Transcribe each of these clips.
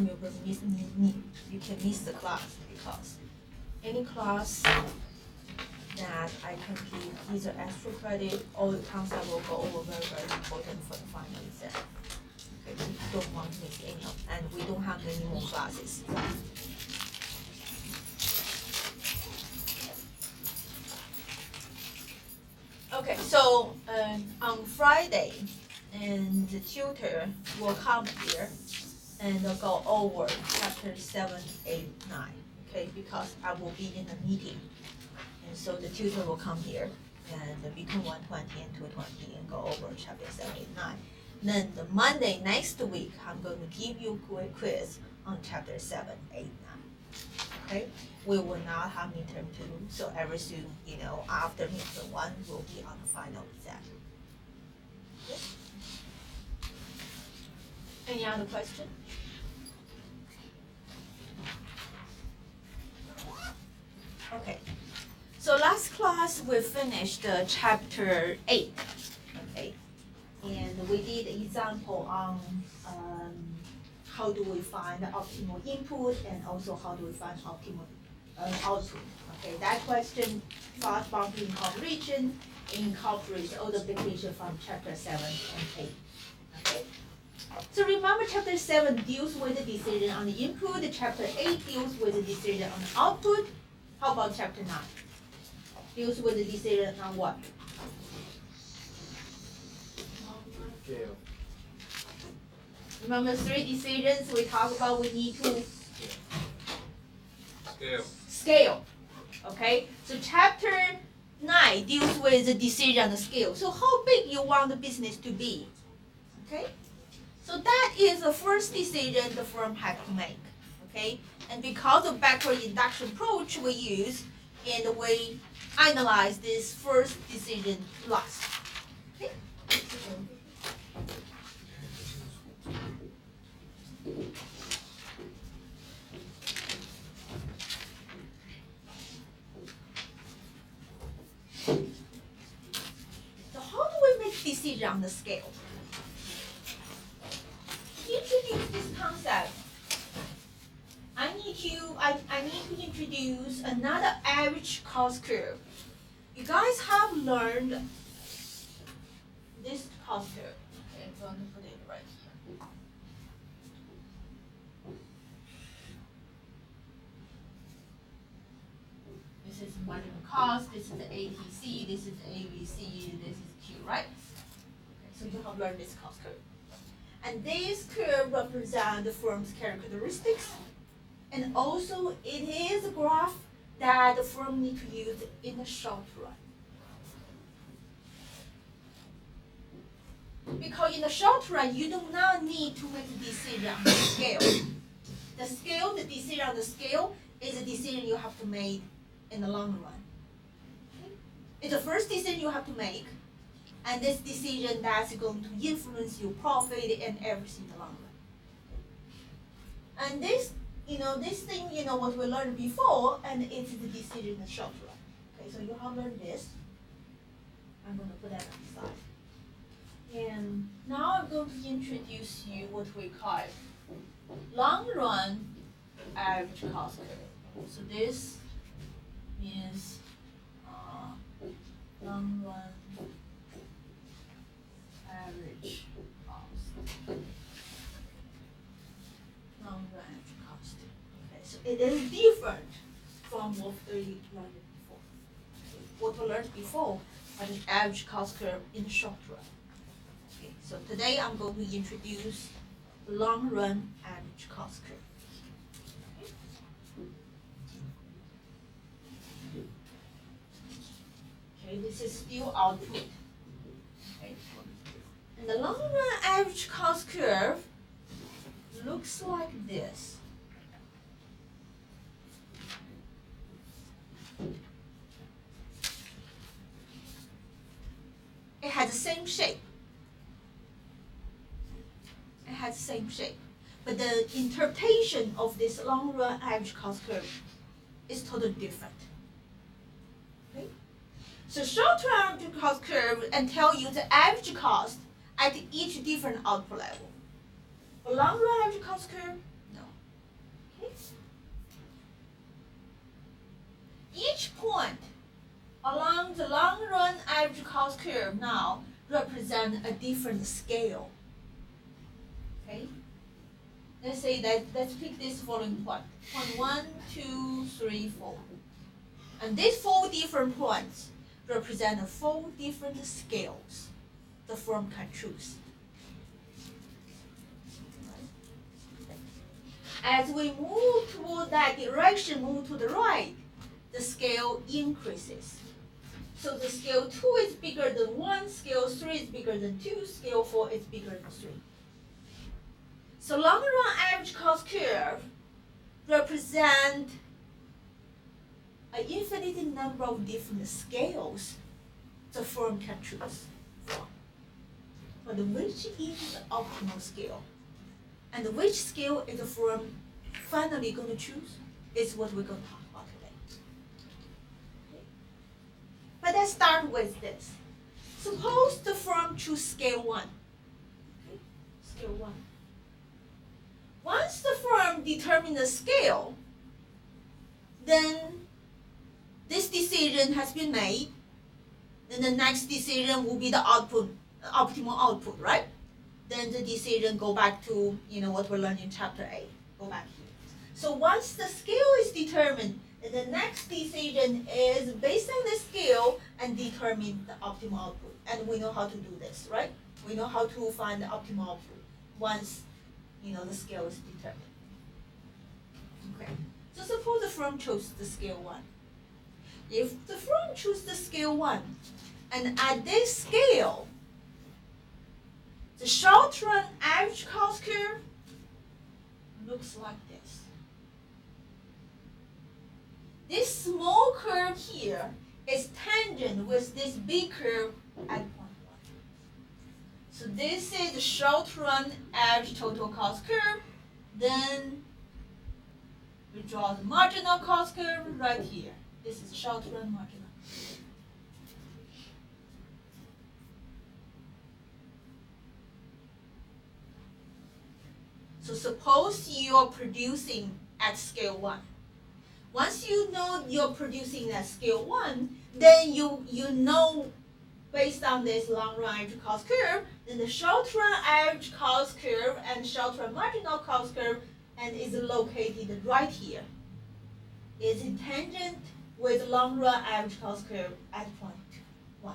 time you can miss the class, because any class that I can give either extra credit or the concept will go over very, very important for the final exam. Okay, we don't want to miss any of, and we don't have many more classes. Okay, so on Friday, and the tutor will come here and go over chapter 7, 8, 9. Okay, because I will be in a meeting, and so the tutor will come here and between 1:20 and 2:20 and go over chapter 7, 8, 9. Then the Monday next week, I'm going to give you a quiz on chapter 7, 8, 9. Okay, we will not have midterm 2, so everything, after midterm 1 will be on the final exam. Okay. Any other question? Okay, so last class we finished chapter 8, okay, and we did an example on how do we find the optimal input and also how do we find optimal output. Okay, that question, fast boundary incorporation, incorporates all the application from chapter 7 and 8. Okay. So remember, chapter 7 deals with the decision on the input, chapter 8 deals with the decision on the output. How about chapter 9? Deals with the decision on what? Scale. Remember 3 decisions we talked about, we need to scale. Okay, so chapter 9 deals with the decision on the scale. So how big you want the business to be? Okay, so that is the first decision the firm had to make. Okay, and because of backward induction approach we use, and we analyze this first decision last. Okay. So how do we make decision on the scale? To introduce this concept, I need to introduce another average cost curve. You guys have learned this cost curve. Okay, I'm going to put it right here. This is marginal cost, this is the ATC, this is the ABC, this is Q, right? Okay, so you have learned this cost curve. And this curve represents the firm's characteristics, and also it is a graph that the firm needs to use in the short run. Because in the short run, you do not need to make a decision on the scale. The decision on the scale is a decision you have to make in the long run. Okay? It's the first decision you have to make, and this decision that's going to influence your profit and everything in the long run. And this, this thing, what we learned before, and it's the decision in the short run. Okay, so you have learned this. I'm going to put that on the side. And now I'm going to introduce you what we call long run average cost curve. So this is long run average cost. Long run average cost. Okay, so it is different from what we learned before. Okay, what we learned before was an average cost curve in the short run. Okay, so today I'm going to introduce the long run average cost curve. Okay, this is still output. Okay. And the long run average cost curve looks like this. It has the same shape. It has the same shape. But the interpretation of this long run average cost curve is totally different. Okay? So short-term average cost curve and tell you the average cost at each different output level. A long run average cost curve, no. average cost curve now represent a different scale. Okay? Let's say that, let's pick this following point. Point 1, 2, 3, 4. And these 4 different points represent 4 different scales the firm can choose. As we move toward that direction, move to the right, the scale increases. So the scale 2 is bigger than 1, scale 3 is bigger than 2, scale 4 is bigger than 3. So long run average cost curve represent an infinite number of different scales the firm can choose from. But which is the optimal scale? And which scale is the firm finally going to choose is what we're going to talk about today. Okay. But let's start with this. Suppose the firm choose scale 1. Okay. Scale 1. Once the firm determines the scale, then this decision has been made. Then the next decision will be the output, optimal output, right? Then the decision go back to what we learned in chapter 8. Go back here. So once the scale is determined, the next decision is based on the scale and determine the optimal output. And we know how to do this, right? We know how to find the optimal output once the scale is determined. Okay. So suppose the firm chose the scale 1. If the firm chooses the scale 1, and at this scale, the short-run average cost curve looks like this. This small curve here is tangent with this big curve at point 1. So this is the short-run average total cost curve. Then we draw the marginal cost curve right here. This is short-run marginal. So suppose you're producing at scale 1. Once you know you're producing at scale 1, then you know based on this long-run average cost curve, then the short-run average cost curve and short-run marginal cost curve and is located right here. Is in tangent with long-run average cost curve at point 1.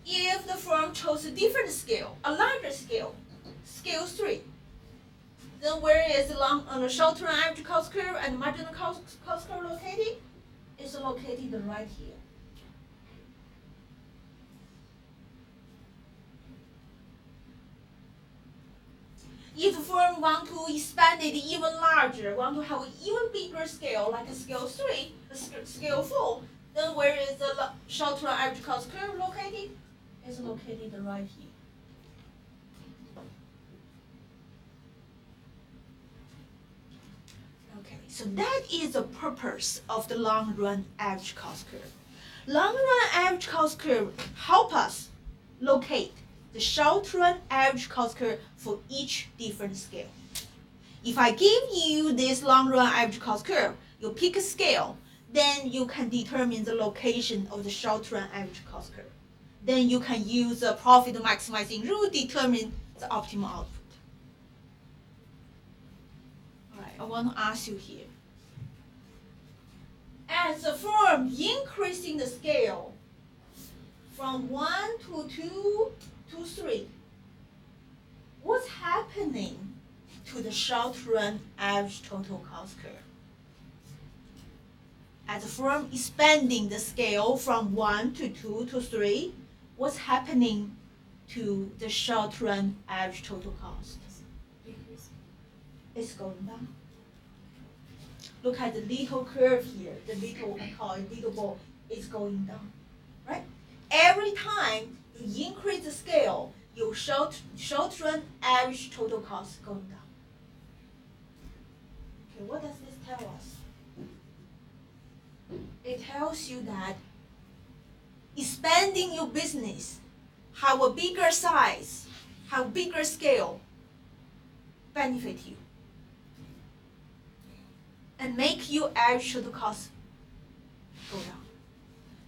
If the firm chose a different scale, a larger scale, scale 3, then where is the short-run average cost curve and marginal cost curve located? It's located right here. If the firm want to expand it even larger, want to have an even bigger scale, like a scale 3, a scale 4, then where is the short-run average cost curve located? It's located right here. Okay, so that is the purpose of the long-run average cost curve. Long-run average cost curve help us locate the short-run average cost curve for each different scale. If I give you this long-run average cost curve, you pick a scale, then you can determine the location of the short-run average cost curve. Then you can use the profit maximizing rule to determine the optimal output. All right, I want to ask you here. As the firm increasing the scale from 1 to 2 to 3, what's happening to the short-run average total cost curve? As the firm expanding the scale from 1 to 2 to 3, what's happening to the short-run average total cost? It's going down. Look at the little curve here. The little, I call it little ball, is going down, right? Every time you increase the scale, your short-run average total cost going down. Okay, what does this tell us? It tells you that expanding your business, have a bigger size, have bigger scale, benefit you, and make your average total cost go down.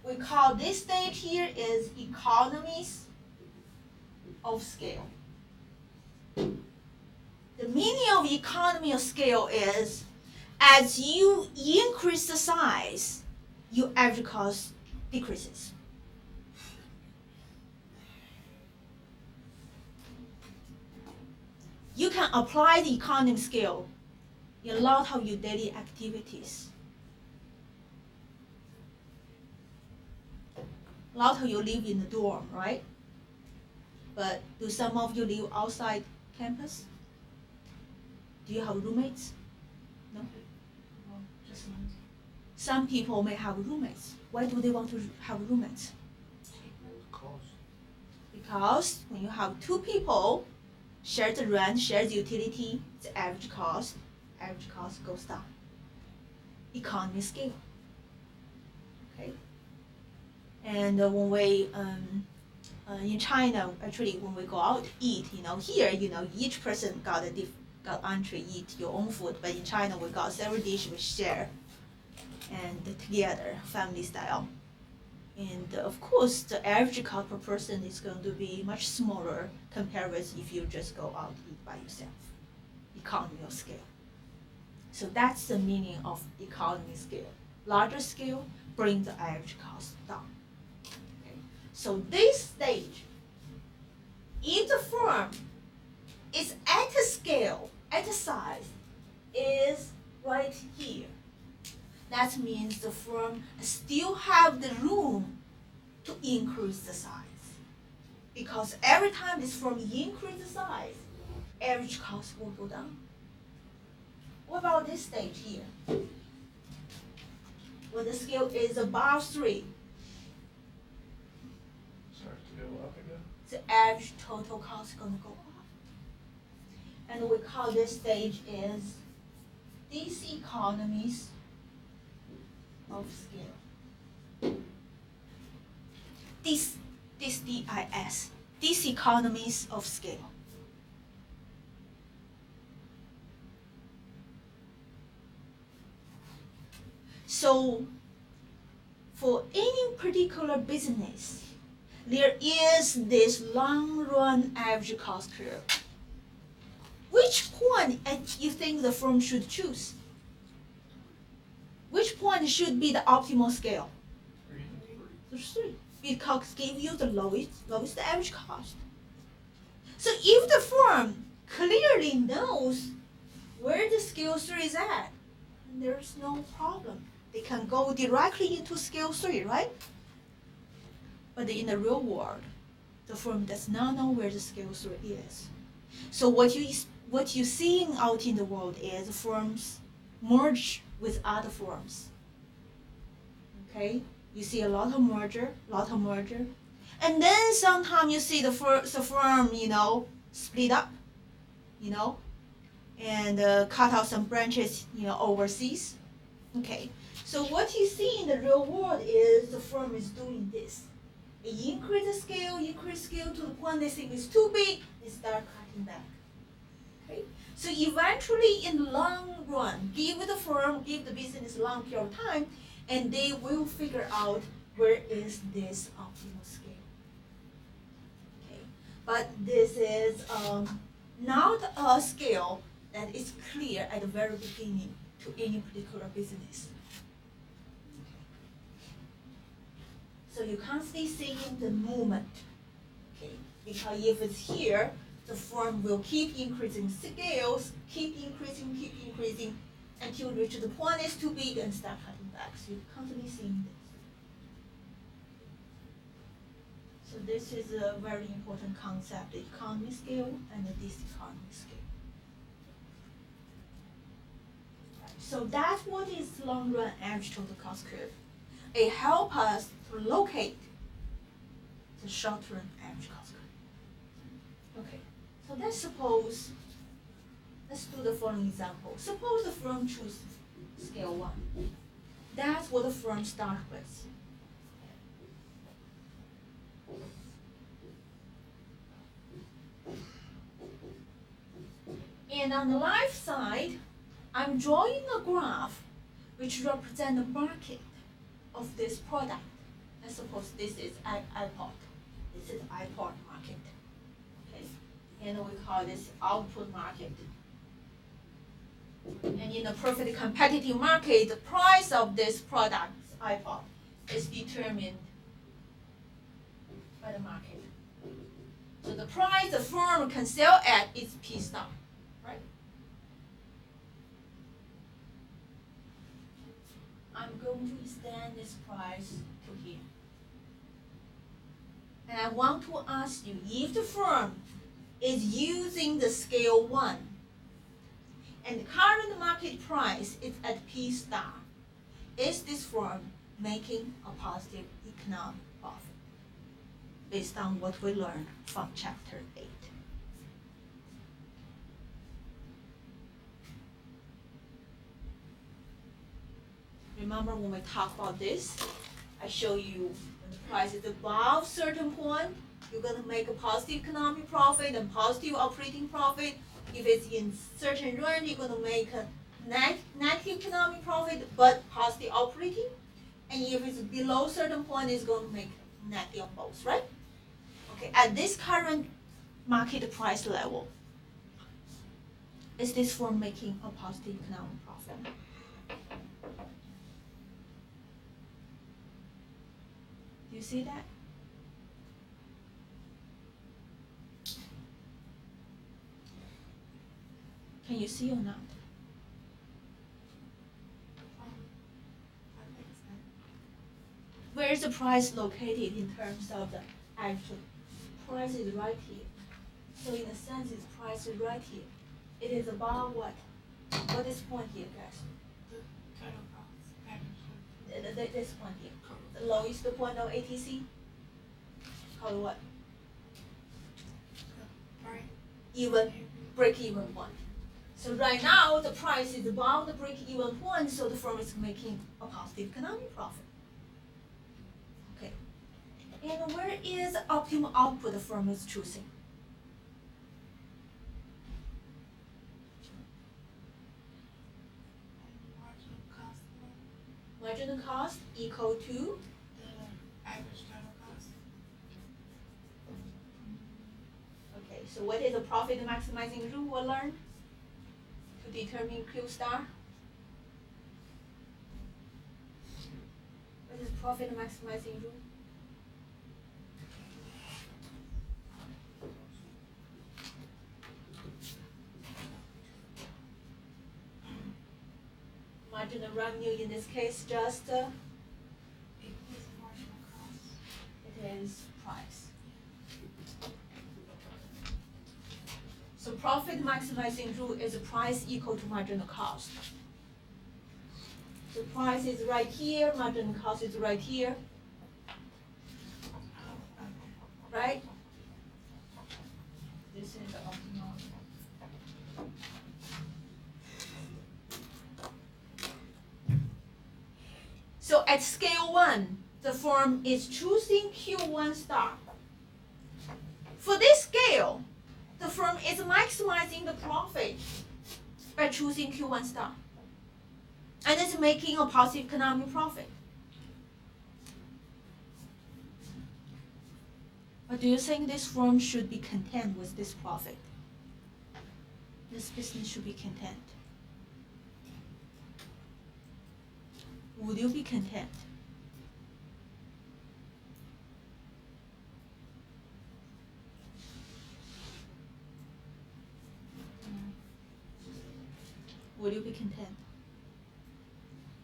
We call this stage here is economies of scale. The meaning of economy of scale is as you increase the size, your average cost decreases. You can apply the economy scale in a lot of your daily activities. A lot of you live in the dorm, right? But do some of you live outside campus? Do you have roommates? No? Just one. Some people may have roommates. Why do they want to have roommates? Cost. Because when you have two people, share the rent, share the utility, the average cost goes down. Economy scale. Okay. And when we in China, actually, when we go out to eat, here, each person got entree, eat your own food. But in China, we got several dishes we share, and together, family style. And of course, the average cost per person is going to be much smaller compared with if you just go out to eat by yourself. Economy of scale. So that's the meaning of economy scale. Larger scale brings the average cost down. Okay. So this stage, if the firm is at a scale, at a size, is right here. That means the firm still have the room to increase the size. Because every time this firm increase the size, average cost will go down. What about this stage here? When the scale is above 3, Starts to go up again. the average total cost is going to go up. And we call this stage is diseconomies of scale. This DIS, diseconomies of scale. So, for any particular business, there is this long-run average cost curve. Which point you think the firm should choose? Which point should be the optimal scale? 3. Because give you the lowest average cost. So if the firm clearly knows where the scale 3 is at, there's no problem. They can go directly into scale 3, right? But in the real world, the firm does not know where the scale 3 is. So what you're seeing out in the world is firms merge with other firms. Okay? You see a lot of merger. And then sometimes you see the firm, split up, and cut out some branches, overseas. Okay, so what you see in the real world is the firm is doing this. They increase scale to the point they think it's too big, they start cutting back. Okay, so eventually in the long run, give the business a long period of time, and they will figure out where is this optimal scale. Okay, but this is not a scale that is clear at the very beginning to any particular business. So you constantly seeing the movement. Okay, because if it's here, the firm will keep increasing scales, keep increasing until reach the point is too big and start cutting back. So you're constantly seeing this. So this is a very important concept, the economy scale and the diseconomy scale. So that's what is long run average total cost curve. It helps us to locate the short run average cost curve. Okay, so let's do the following example. Suppose the firm chooses scale 1. That's what the firm starts with. And on the left side, I'm drawing a graph which represents the market of this product. Let's suppose this is iPod. This is iPod market. Okay, and we call this output market. And in a perfectly competitive market, the price of this product, iPod, is determined by the market. So the price the firm can sell at is P star, right? I'm going to extend this price to here. And I want to ask you, if the firm is using the scale 1, and the current market price is at P star, is this firm making a positive economic profit? Based on what we learned from chapter 8. Remember when we talked about this, I show you when the price is above certain point, you're gonna make a positive economic profit and positive operating profit. If it's in certain range, you're gonna make a negative economic profit but positive operating. And if it's below certain point, it's gonna make negative on both, right? Okay, at this current market price level, is this firm making a positive economic profit? Do you see that? Can you see or not? Where is the price located in terms of the actual price is right here. So in a sense, its price is right here. It is about what? What is point here, guys? Total cost, This point here. The lowest point of ATC? Called what? Even break-even point. So right now, the price is above the break-even point, so the firm is making a positive economic profit. Okay. And where is the optimal output the firm is choosing? Marginal cost equal to the average total cost. okay, so what is the profit maximizing rule we learned to determine Q star? What is profit maximizing rule? Marginal revenue in this case just Equals marginal cost. it is price. So profit maximizing rule is price equal to marginal cost. So price is right here, marginal cost is right here, right? This is the optimal. So at scale 1, the firm is choosing Q1 star. For this scale, the firm is maximizing the profit by choosing Q1 star. And it's making a positive economic profit. But do you think this firm should be content with this profit? This business should be content. Would you be content? Would you be content?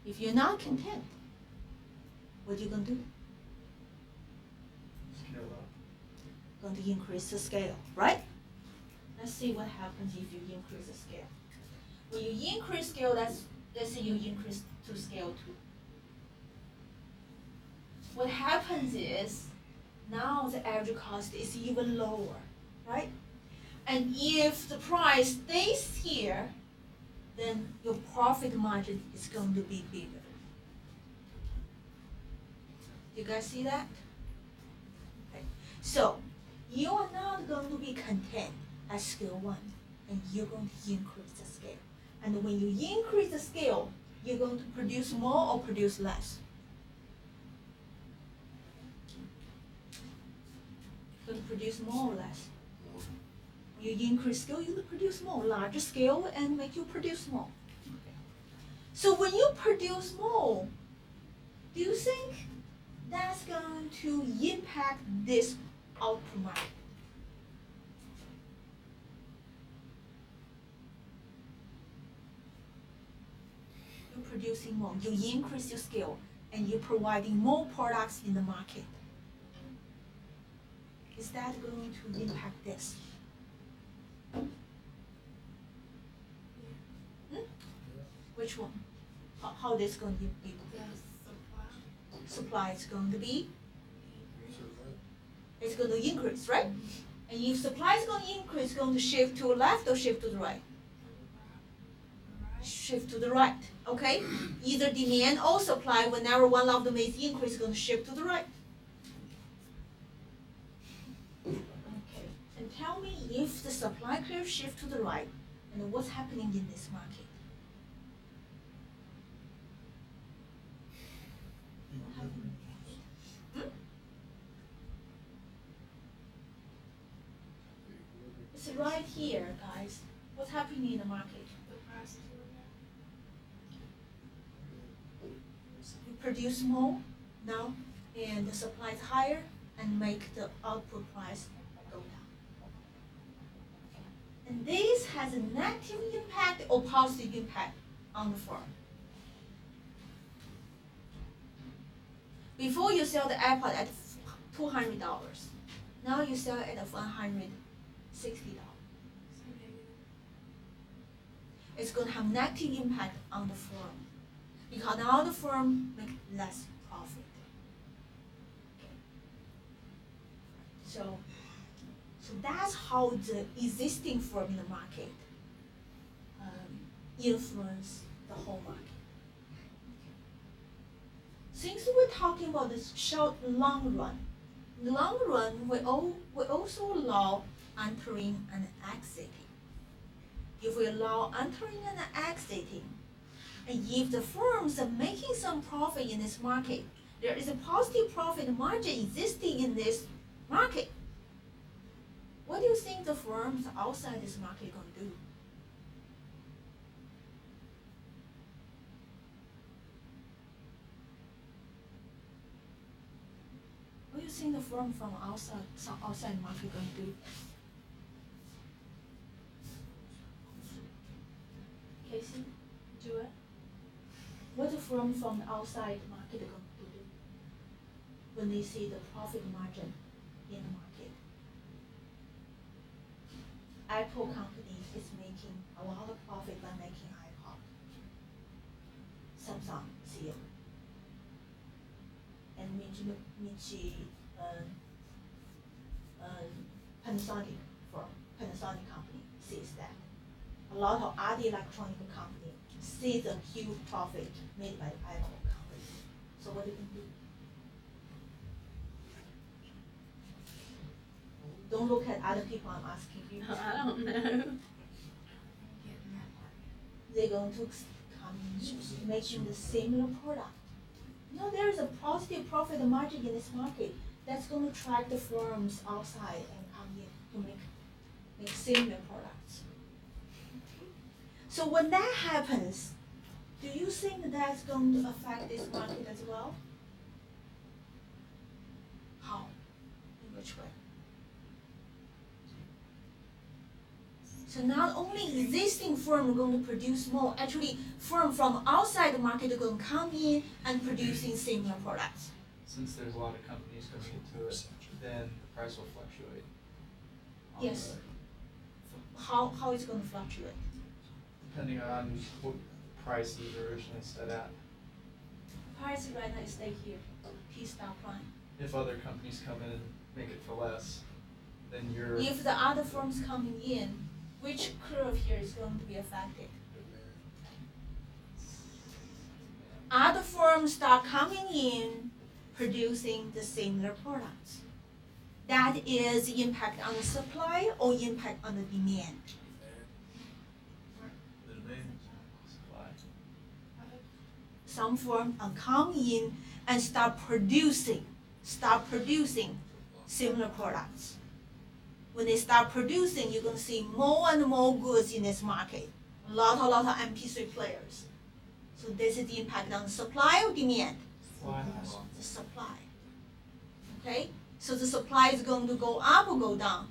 If you're not content, what are you gonna do? Scale up. Going to increase the scale, right? Let's see what happens if you increase the scale. When you increase scale, let's say you increase to scale 2. What happens is, now the average cost is even lower, right? And if the price stays here, then your profit margin is going to be bigger. You guys see that? Okay. So, you are not going to be content at scale 1, and you're going to increase the scale. And when you increase the scale, you're going to produce more or produce less? produce more or less? You increase scale, you produce more. Larger scale and make you produce more. So when you produce more, do you think that's going to impact this output market? You're producing more, you increase your scale, and you're providing more products in the market. Is that going to impact this? Which one? How this going to be? The supply. Supply is going to be? It's going to increase, right? And if supply is going to increase, it's going to shift to the left or shift to the right? Shift to the right, okay? Either demand or supply, whenever one of them is increased, it's going to shift to the right. Okay, and tell me if the supply curve shift to the right, and what's happening in this market? What happening? It's right here, guys. What's happening in the market? The prices were down. You produce more now, and the supply is higher, and make the output price go down. And this has a negative impact or positive impact on the firm. Before you sell the iPod at $200, now you sell it at $160. So negative. It's going to have negative impact on the firm because now the firm make less profit. Okay. So that's how the existing firm in the market influence the whole market. Since we're talking about this short long run, in the long run we also allow entering and exiting. If we allow entering and exiting, and if the firms are making some profit in this market, there is a positive profit margin existing in this market. What do you think the firms outside this market are going to do? What do you think the firm from outside market going to do? Casey, do it. What the firm from the outside market going to do when they see the profit margin in the market? Apple company is making a lot of profit by making iPod. Samsung, CEO, and Panasonic firm, Panasonic company sees that. A lot of other electronic companies see the huge profit made by the Apple company. So what do you do? Don't look at other people, I'm asking you. I don't know. Getting that market. They're going to come making the similar product. No, there is a positive profit margin in this market that's going to attract the firms outside and come in to make similar products. So when that happens, do you think that's going to affect this market as well? How? In which way? So not only existing firm are going to produce more, actually firm from outside the market are going to come in and producing similar products. Since there's a lot of companies coming into it, then the price will fluctuate. on Yes. the- How is it going to fluctuate? Depending on what price you were originally set at. Price right now stay here, P stop line. If other companies come in and make it for less, then you're, If the other firms coming in, which curve here is going to be affected? Other firms start coming in, producing the similar products. That is impact on the supply or impact on the demand. supply. Some firms are come in and start producing similar products. when they start producing, you're gonna see more and more goods in this market. A lot of MP3 players. So this is the impact on supply or demand? The supply. Okay? So the supply is going to go up or go down?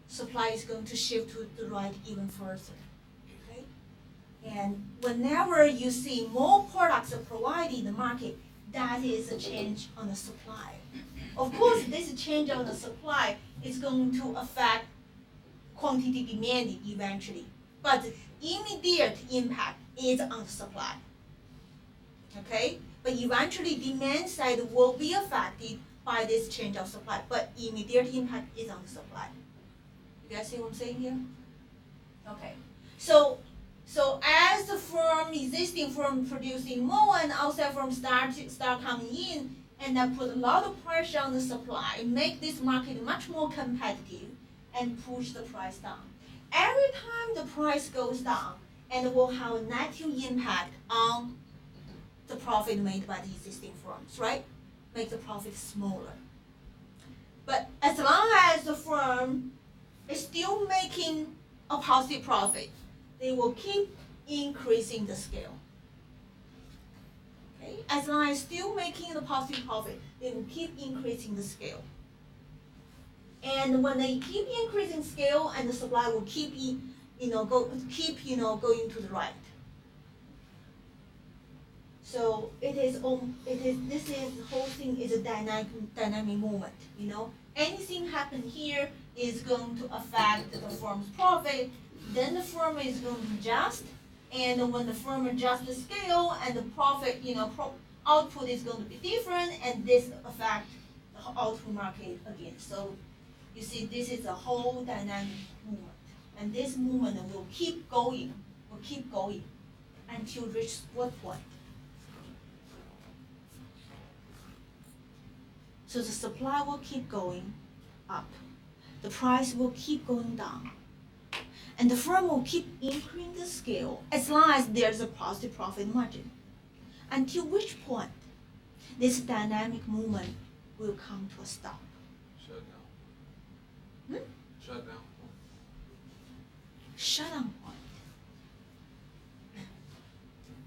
Supply is going to shift to the right even further. Okay? And whenever you see more products are provided in the market, that is a change on the supply. Of course, this change on the supply is going to affect quantity demanded eventually, but the immediate impact is on the supply. Okay? But eventually demand side will be affected by this change of supply, but immediate impact is on the supply. You guys see what I'm saying here? Okay. So as the existing firm producing more and outside firms start coming in, and that put a lot of pressure on the supply, make this market much more competitive, and push the price down. Every time the price goes down, and it will have a negative impact on the profit made by the existing firms, right? Make the profit smaller. But as long as the firm is still making a positive profit, they will keep increasing the scale. Okay? As long as still making the positive profit, they will keep increasing the scale. And when they keep increasing scale, and the supply will keep going to the right. So this whole thing is a dynamic movement. Anything happen here is going to affect the firm's profit. Then the firm is going to adjust, and when the firm adjusts the scale and the profit, output is going to be different, and this affects the output market again. So you see, this is a whole dynamic movement, and this movement will keep going until reach what point? So the supply will keep going up, the price will keep going down, and the firm will keep increasing the scale as long as there's a positive profit margin. Until which point this dynamic movement will come to a stop. Shut down. Shut down. Shutdown point.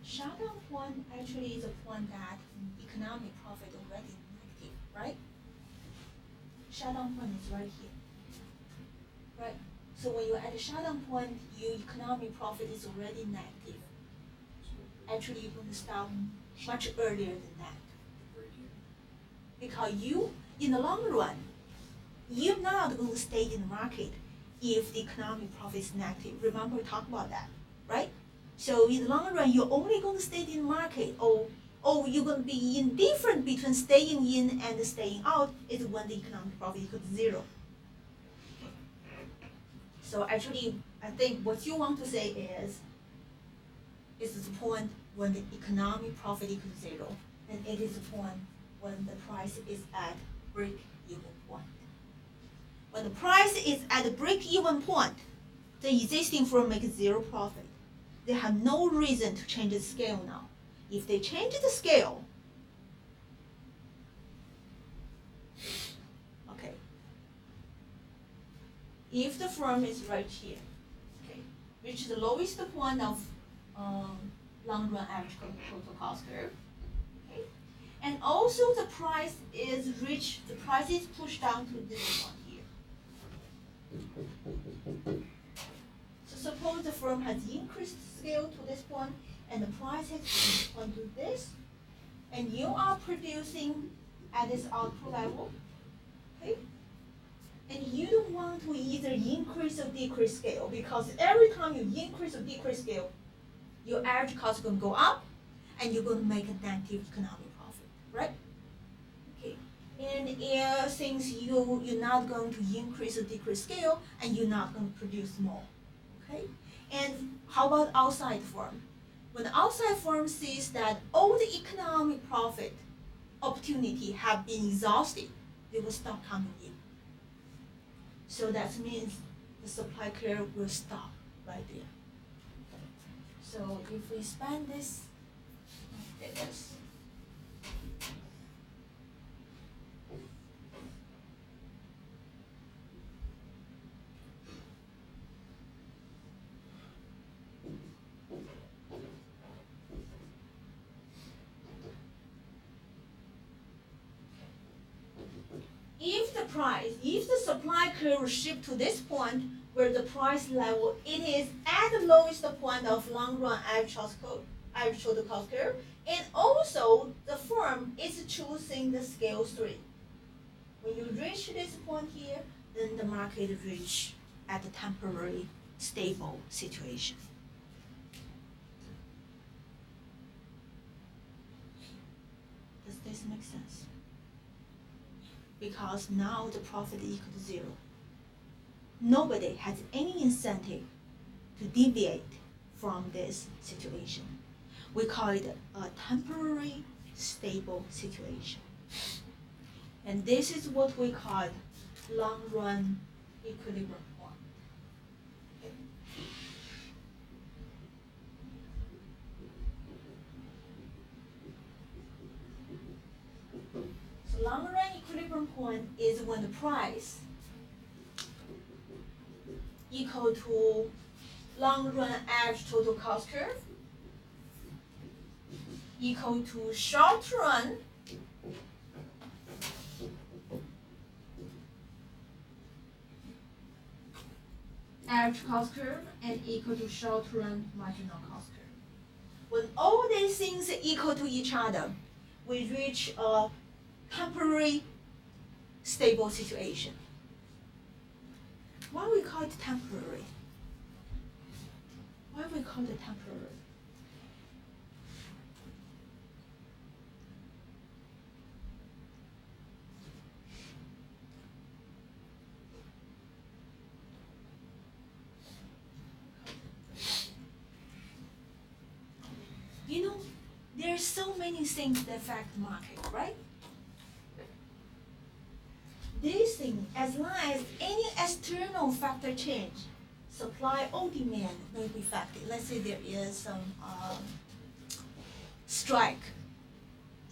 Shutdown point actually is a point that economic profit already negative, right? Shutdown point is right here. Right? So when you're at the shutdown point, your economic profit is already negative. Actually, you're going to stop much earlier than that. Because you, in the long run, you're not going to stay in the market if the economic profit is negative. Remember, we talked about that, right? So in the long run, you're only going to stay in the market, or you're going to be indifferent between staying in and staying out is when the economic profit equals zero. So actually, I think what you want to say is the point when the economic profit equals zero, and it is the point when the price is at break-even point. When the price is at the break-even point, the existing firm makes zero profit. They have no reason to change the scale now. If they change the scale, okay. If the firm is right here, okay, which is the lowest point of long-run average total cost curve, okay, and also the price is pushed down to this one here. So suppose the firm has increased scale to this point, and the price has gone to this, and you are producing at this output level, okay? And you don't want to either increase or decrease scale, because every time you increase or decrease scale, your average cost is going to go up, and you're going to make a negative economic profit, right? Okay. And since you're not going to increase or decrease scale, and you're not going to produce more, okay? And how about outside firm? When the outside firm sees that all the economic profit opportunity have been exhausted, they will stop coming in. So that means the supply curve will stop right there. So if we expand this like this, price. If the supply curve shift to this point where the price level it is at the lowest point of long run average total cost curve, and also the firm is choosing the scale 3. When you reach this point here, then the market reach at the temporary stable situation. Does this make sense? Because now the profit is equal to 0. Nobody has any incentive to deviate from this situation. We call it a temporary stable situation. And this is what we call long run equilibrium point. Okay. So long run equilibrium point is when the price equal to long run average total cost curve equal to short run average cost curve and equal to short run marginal cost curve. When all these things are equal to each other, we reach a temporary stable situation. Why we call it temporary? Why we call it temporary? You know, there are so many things that affect the market, right? These things, as long as any external factor change, supply or demand may be affected. Let's say there is some strike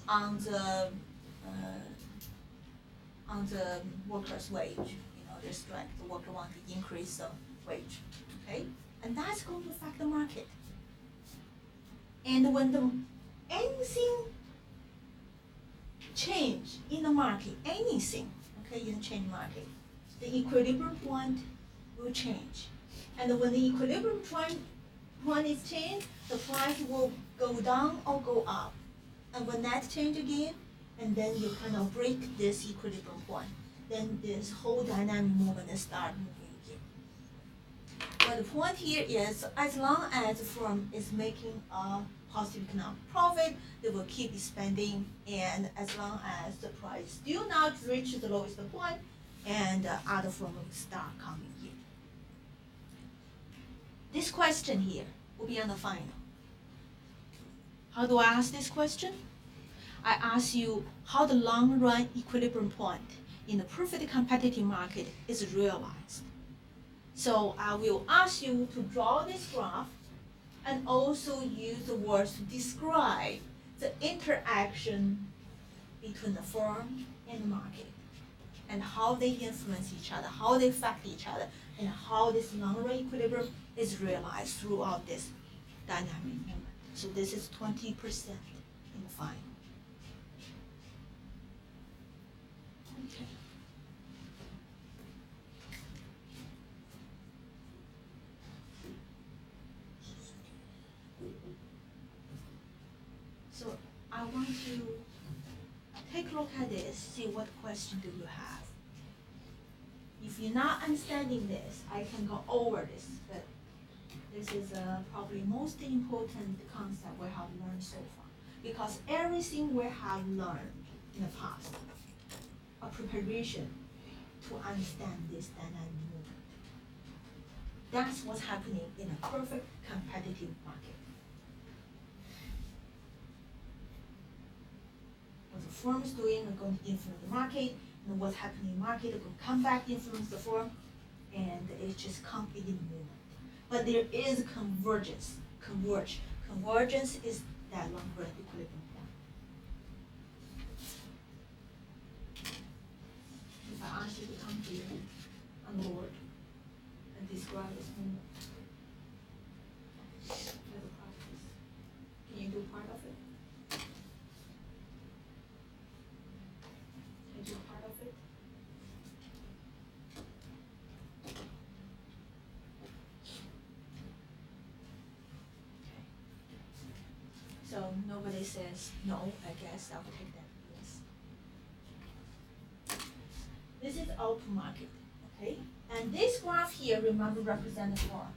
on the workers' wage. You know, there's strike. The worker wants to increase the wage, okay? And that's going to affect the market. And when anything change in the market, anything, okay, in the change market, the equilibrium point will change. And when the equilibrium point is changed, the price will go down or go up. And when that change again, and then you kind of break this equilibrium point, then this whole dynamic movement start moving again. But the point here is, as long as the firm is making a positive economic profit, they will keep spending, and as long as the price still not reach the lowest point, and other firm will start coming in. This question here will be on the final. How do I ask this question? I ask you how the long run equilibrium point in a perfect competitive market is realized. So I will ask you to draw this graph and also use the words to describe the interaction between the firm and the market, and how they influence each other, how they affect each other, and how this long-run equilibrium is realized throughout this dynamic movement. So this is 20% in the final. Okay. So I want to take a look at this, see what question do you have. If you're not understanding this, I can go over this, but this is probably most important concept we have learned so far. Because everything we have learned in the past, a preparation to understand this dynamic movement. That's what's happening in a perfect competitive market. What the firm is doing are going to influence the market, and what's happening in the market are going to come back, influence the firm, and it's just complete movement. But there is convergence. Convergence is that long-run equilibrium point. If I ask you to come here on the board and describe this movement as a practice, can you do part of it? Can you do part of it? Somebody says no, I guess I'll take that, yes. This is open market, okay? And this graph here, remember, represents the firm.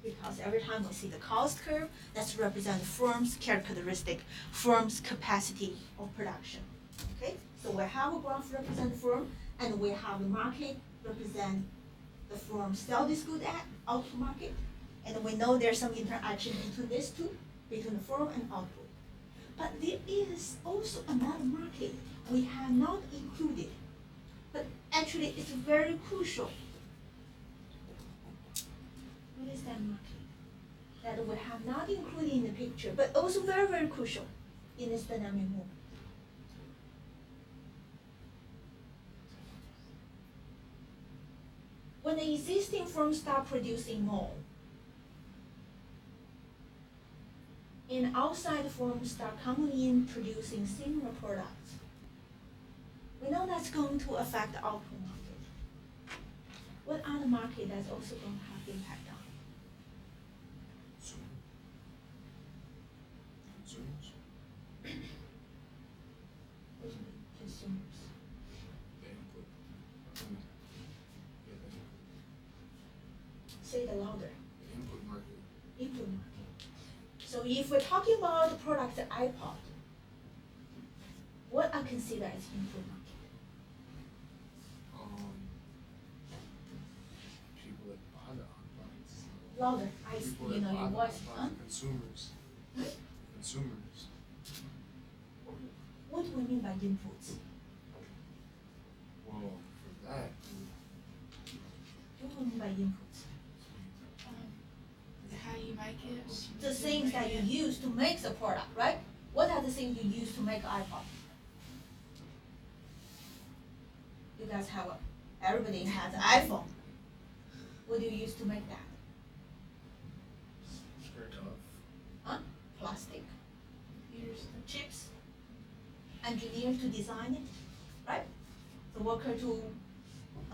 Because every time we see the cost curve, that's represent the firm's characteristic, firm's capacity of production, okay? So we have a graph represent the firm, and we have the market represent the firm sell this good at, out to market. And we know there's some interaction between these two, between the firm and output. But there is also another market we have not included, but actually it's very crucial. What is that market that we have not included in the picture, but also very, very crucial in this dynamic movement? When the existing firms start producing more, and outside firms start coming in producing similar products, we know that's going to affect the output market. What other market that's also going to have impact on? Consumers. What do you mean, consumers? The input. Yeah, the input. Say it louder. The input market. Input market. So if we're talking about the product iPod, what I consider as input market? People that buy the iPods. Louder, People you that know, buy your the voice, iPods, huh? Consumers. Consumers. What do we mean by inputs? Well, for that, What do we mean by inputs? How you make it? The things that you use to make the product, right? What are the things you use to make iPod? You guys have everybody has an iPhone. What do you use to make that? very tough. Huh? Plastic, Here's chips, engineer to design it, right? The worker to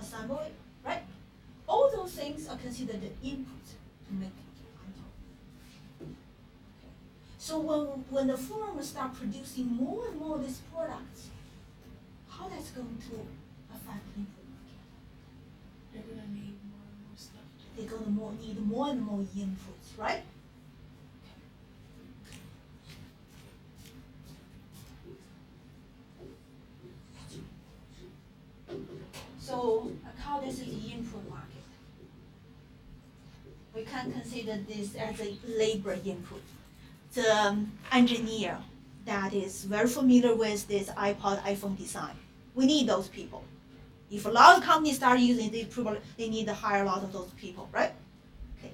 assemble it, right? All those things are considered the input to make iPod. So when the firm start producing more and more of these products, how that's going to affect the input market? They're gonna need more and more stuff. They're gonna need more and more inputs, right? So I call this the input market. We can consider this as a labor input. The engineer that is very familiar with this iPod, iPhone design, we need those people. If a lot of companies start using it, they need to hire a lot of those people, right? Okay.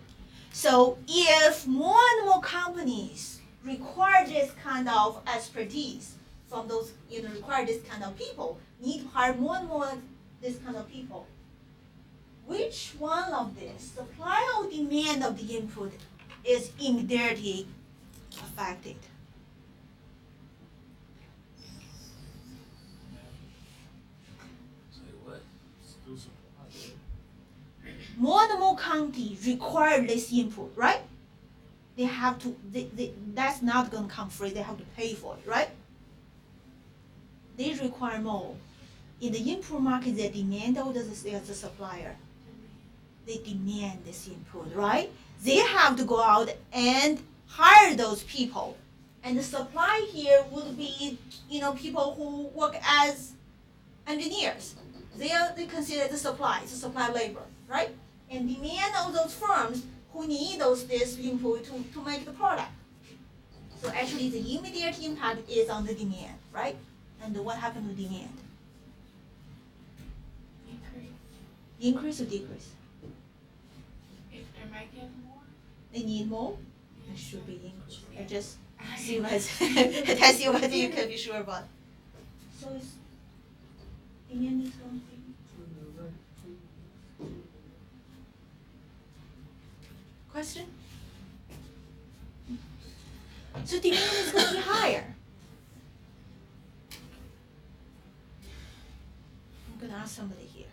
So if more and more companies require this kind of expertise from those, require this kind of people, need to hire more and more this kind of people, which one of this, supply or demand of the input, is immediately affected? Say what? Still supply. More and more companies require this input, right? They have to, that's not gonna come free, they have to pay for it, right? They require more. In the input market, they demand or the supplier? They demand this input, right? They have to go out and hire those people. And the supply here would be, people who work as engineers. They consider the supply labor, right? And demand of those firms who need this input to make the product. So actually the immediate impact is on the demand, right? And what happened to demand? Increase. Increase or decrease? If they're making more. They need more? It should be increase. I just I see that's see what you can be sure about. So it's demand is going to be. Question? So demand is going to be higher. I'm going to ask somebody here.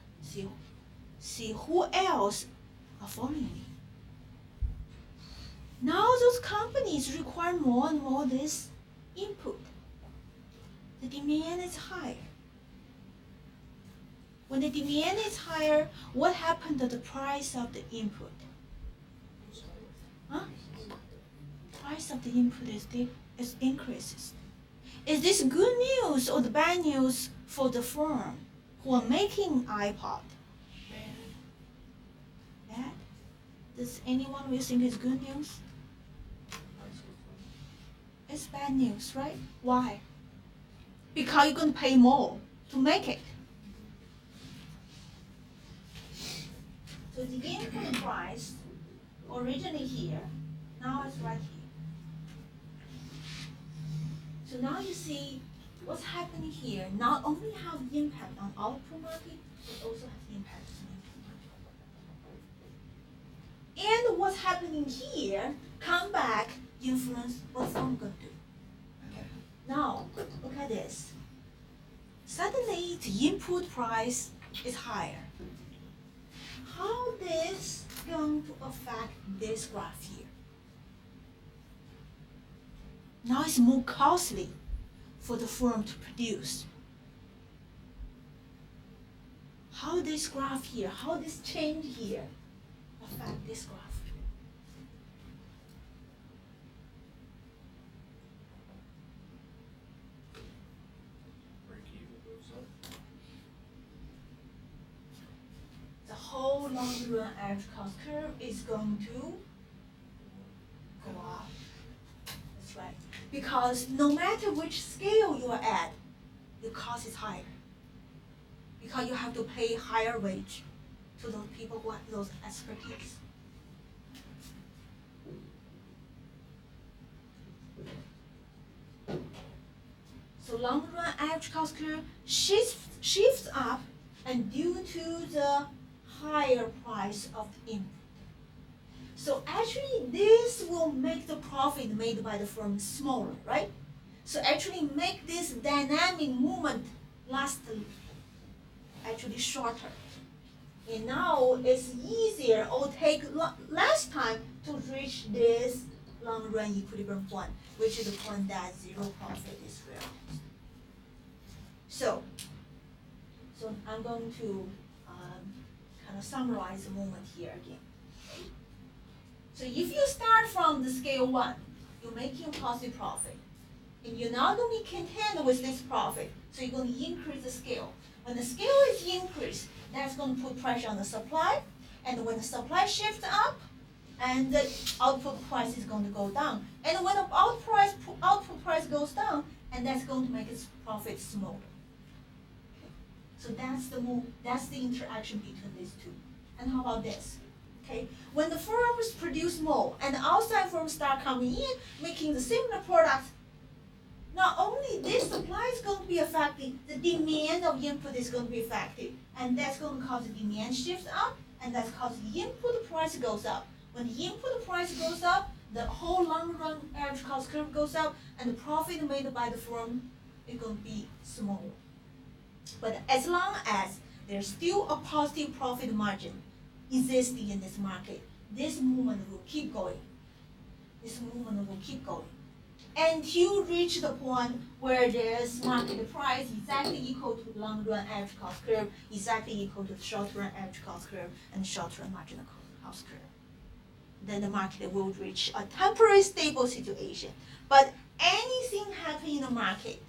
See who else are following me. Now those companies require more and more this input. The demand is higher. When the demand is higher, what happened to the price of the input? Huh? Price of the input is increases. Is this good news or the bad news for the firm who are making iPod? Bad? Does anyone will think it's good news? It's bad news, right? Why? Because you're going to pay more to make it. So the input price originally here, now it's right here. So now you see what's happening here not only have impact on output market, it also has impact on input market. And what's happening here come back influence what firm gonna do. Okay. Now look at this. Suddenly the input price is higher. How this going to affect this graph here? Now it's more costly for the firm to produce. How this graph here, how this change here affect this graph? Break even goes up. The whole long run average cost curve is going to go up. That's right. Because no matter which scale you are at, your cost is higher. Because you have to pay higher wage to those people who have those expertise. So long run average cost curve shifts up, and due to the higher price of the input. So actually this will make the profit made by the firm smaller, right? So actually make this dynamic movement last actually shorter. And now it's easier or take less time to reach this long run equilibrium point, which is the point that zero profit is realized. So I'm going to kind of summarize the moment here again. So if you start from the scale 1, you're making positive profit. And you're not going to be content with this profit, so you're going to increase the scale. When the scale is increased, that's going to put pressure on the supply. And when the supply shifts up, and the output price is going to go down. And when the output price goes down, and that's going to make its profit smaller. So that's the interaction between these two. And how about this? Okay, when the firms produce more and the outside firms start coming in, making the similar products, not only this supply is going to be affected, the demand of input is going to be affected. And that's going to cause the demand shift up, and that's cause the input price goes up. When the input price goes up, the whole long run average cost curve goes up, and the profit made by the firm is going to be smaller. But as long as there's still a positive profit margin existing in this market, this movement will keep going. This movement will keep going until reach the point where this market price exactly equal to the long run average cost curve, exactly equal to the short run average cost curve and short run marginal cost curve. Then the market will reach a temporary stable situation. But anything happen in the market,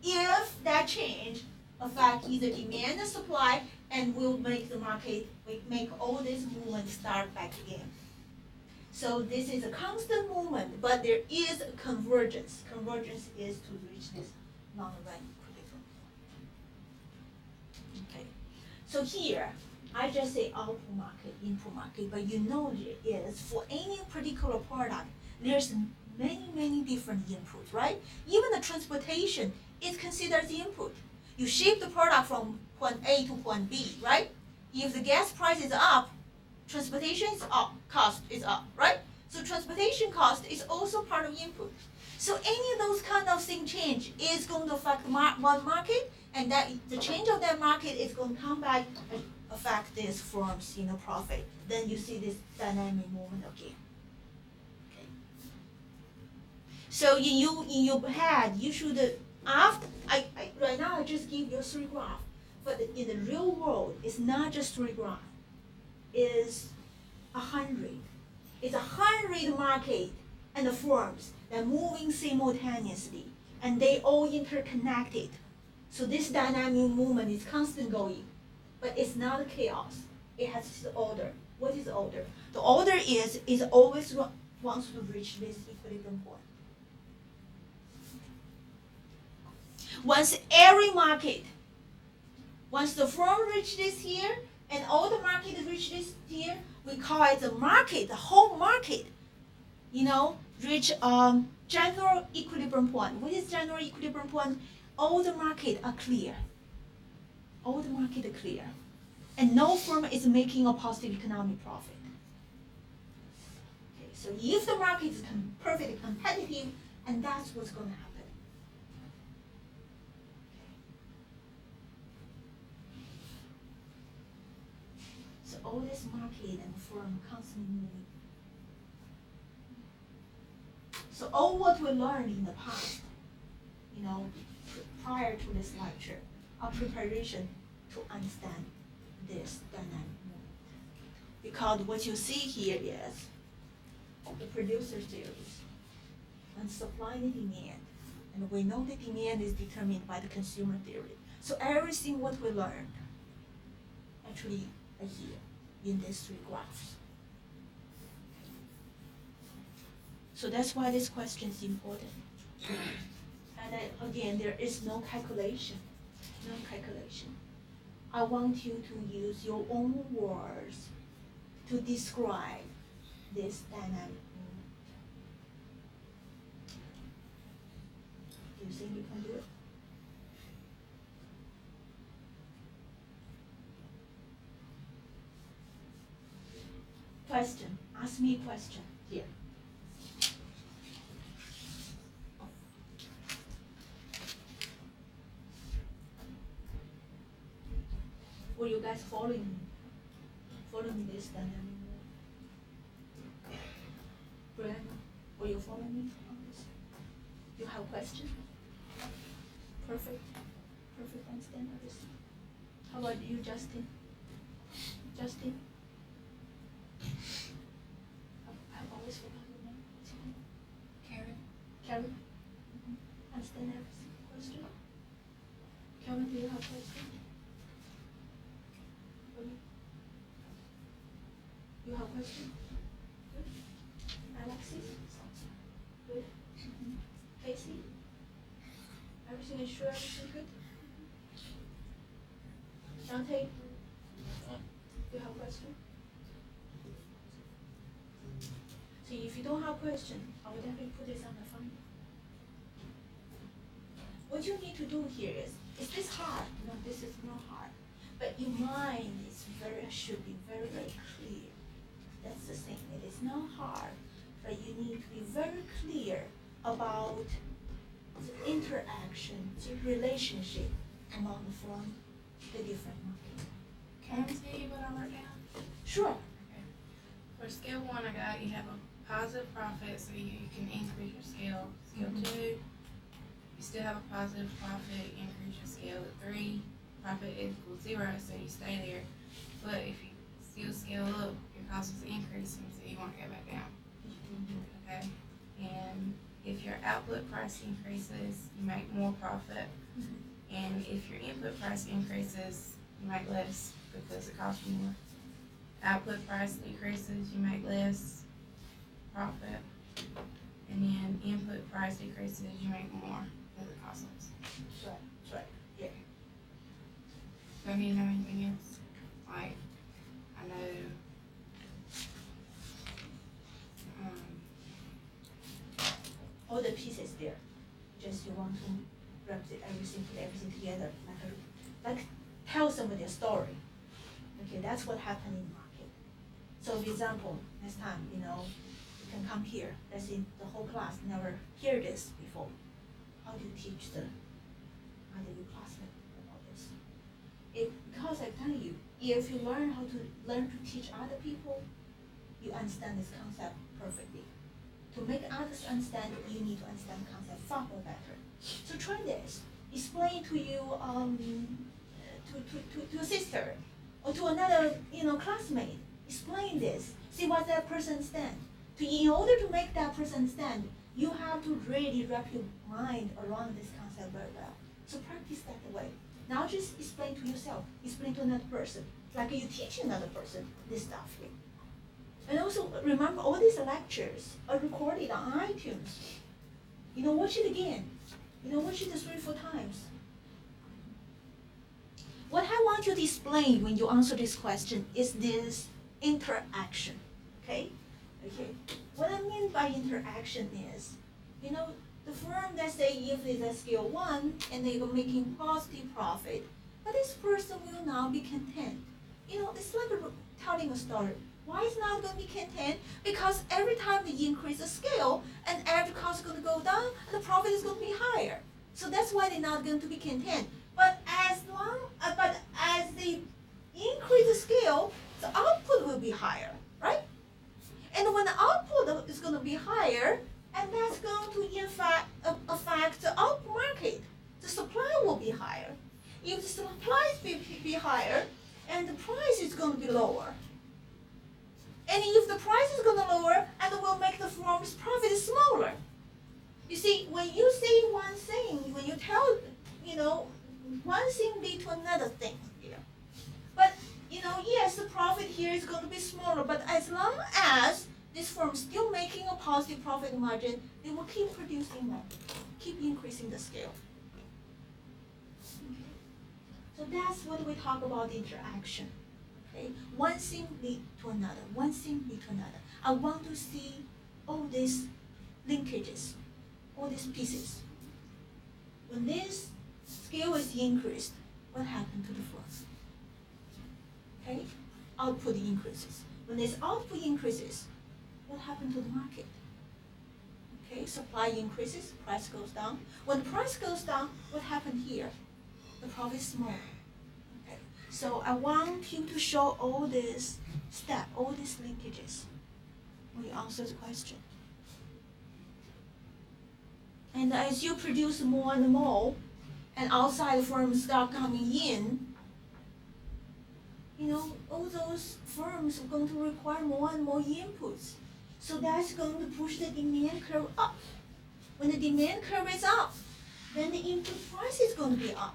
if that change affect either demand or supply, and will make the market, make all this movement start back again. So this is a constant movement, but there is a convergence. Convergence is to reach this long run equilibrium. Okay, so here, I just say output market, input market, but you know there is, for any particular product, there's many different inputs, right? Even the transportation is considered the input. You ship the product from point A to point B, right? If the gas price is up, transportation is up, cost is up, right? So transportation cost is also part of input. So any of those kind of thing change is going to affect one market, and that the change of that market is going to come back and affect this firm's profit. Then you see this dynamic movement again. So in your head, you should after I right now I just give you 3 graphs, but in the real world, it's not just 3 graphs. It's 100. It's 100 market and the firms that are moving simultaneously, and they all interconnected. So this dynamic movement is constant going, but it's not chaos. It has its order. What is order? The order is always wants to reach this equilibrium point. Once every market, once the firm reach this here, and all the market reach this here, we call it the market, the whole market, reach general equilibrium point. What is general equilibrium point? All the market are clear. All the market are clear. And no firm is making a positive economic profit. Okay, so if the market is perfectly competitive, and that's what's going to happen. So all this market and firm constantly moving. So all what we learned in the past, prior to this lecture, are preparation to understand this dynamic movement. Because what you see here is the producer theories and supply and demand. And we know the demand is determined by the consumer theory. So everything what we learned actually are here in these 3 graphs. So that's why this question is important. And then, again, there is no calculation. No calculation. I want you to use your own words to describe this dynamic movement. Do you think you can do it? Question. Ask me a question here. Were you guys following me? Following this dynamic movement? Brianna, were you following me on this? You have a question? Perfect. Perfect, understand everything. How about you, Justin? Justin? I've always forgotten your name. What's your name? Karen? Karen? Understand everything? Question? Karen, do you have a question? You have a question? Good. Alexis? Good. Casey? Everything is sure? Everything good? Dante? You have a question? So if you don't have a question, I will definitely put this on the phone. What you need to do here is this hard? No, this is not hard. But your mind should be very, very clear. That's the thing. It is not hard, but you need to be very clear about the interaction, the relationship among the firm, the different market. Can I tell you what I wrote down? Sure. Okay. For scale 1, I got you have a positive profit, so you can increase your scale. Scale 2, you still have a positive profit, increase your scale. At 3, profit equals 0, so you stay there. But if you still scale up, your cost is increasing, so you want to go back down. Okay? And if your output price increases, you make more profit. And if your input price increases, you make less because it costs you more. Output price decreases, you make less profit. And then input price decreases, you make more because it costs less. That's right. Yeah. Do I need to know anything else? Like, I know, All the pieces there. Just you want to represent everything, put everything together, like tell somebody a story. Okay, that's what happened in the market. So for example, next time, you can come here. Let's say the whole class never hear this before. How do you teach the other classmates about this? Because I tell you, if you learn to teach other people, you understand this concept perfectly. To make others understand, you need to understand the concept far more better. So try this. Explain to you, to a sister, or to another, classmate. Explain this. See what that person understands. In order to make that person understand, you have to really wrap your mind around this concept very well. So practice that way. Now just explain to yourself, explain to another person, like you teach another person this stuff here. And also remember, all these lectures are recorded on iTunes. Watch it again. Watch it 3-4 times. What I want you to explain when you answer this question is this interaction. Okay? What I mean by interaction is, the firm, let's say if it's a scale 1 and they were making positive profit, but this person will not be content. It's like telling a story. Why is not going to be content? Because every time they increase the scale, and average cost is going to go down, and the profit is going to be higher. So that's why they're not going to be content. But as they increase the scale, the output will be higher, right? And when the output is going to be higher, and that's going to affect the output market, the supply will be higher. If the supply be higher, and the price is going to be lower. And if the price is going to lower, and it will make the firm's profit smaller. You see, when you say one thing, when you tell, one thing lead to another thing here. But, yes, the profit here is going to be smaller, but as long as this firm is still making a positive profit margin, they will keep producing more, keep increasing the scale. Okay. So that's what we talk about interaction. Okay? One thing lead to another, one thing lead to another. I want to see all these linkages, all these pieces. When this scale is increased, what happened to the firm? Okay? Output increases. When this output increases, what happened to the market? Okay, supply increases, price goes down. When the price goes down, what happened here? The profit is smaller. Okay, so I want you to show all these steps, all these linkages when you answer the question. And as you produce more and more, and outside firms start coming in, all those firms are going to require more and more inputs. So that's going to push the demand curve up. When the demand curve is up, then the input price is going to be up.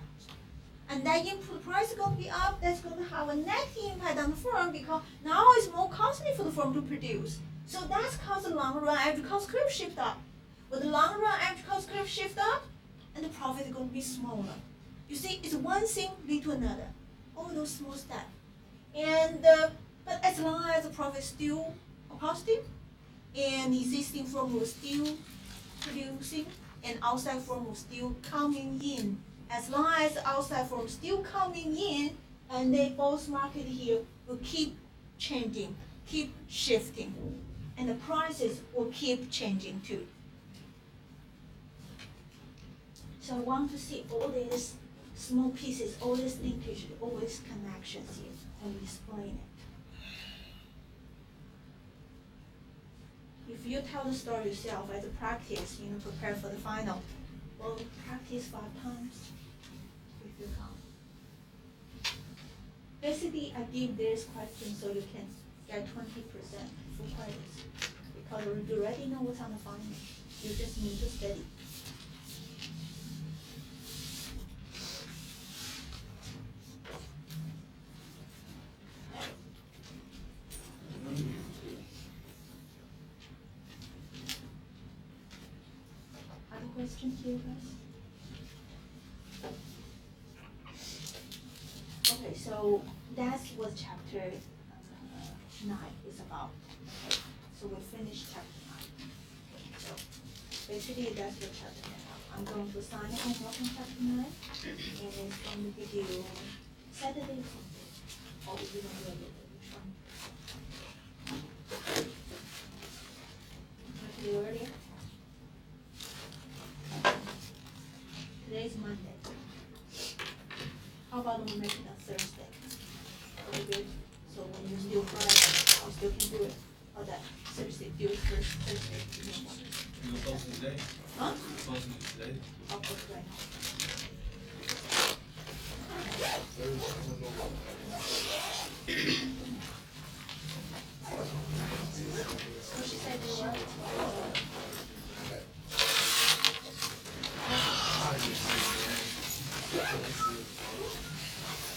And that input price is going to be up, that's going to have a negative impact on the firm because now it's more costly for the firm to produce. So that's caused the long run average cost curve shift up. When the long run average cost curve shift up, and the profit is going to be smaller. You see, it's one thing lead to another. All those small steps. And but as long as the profit is still positive, and existing firm will still producing, and outside firm will still coming in. As long as the outside firm still coming in, and they both market here will keep changing, keep shifting, and the prices will keep changing too. So I want to see all these small pieces, all these linkages, all these connections here, and explain it. If you tell the story yourself as a practice, prepare for the final, well, practice 5 times if you can. Basically, I give this question so you can get 20% full credits. Because you already know what's on the final. You just need to study. Questions here, guys? Okay, so that's what chapter 9 is about. Okay, so we finished chapter 9. Okay, so basically that's what chapter 9 is. I'm going to assign a homework on chapter 9, and it's going to give you Saturday something. Or you don't know which one. Have to do earlier? Today's Monday. How about we make it on Thursday? Very good. So when you're still Friday, you still can do it. or that Thursday, do it first Thursday, no more. You gonna post it today? Huh? Post it today? I'll post right now. Thursday.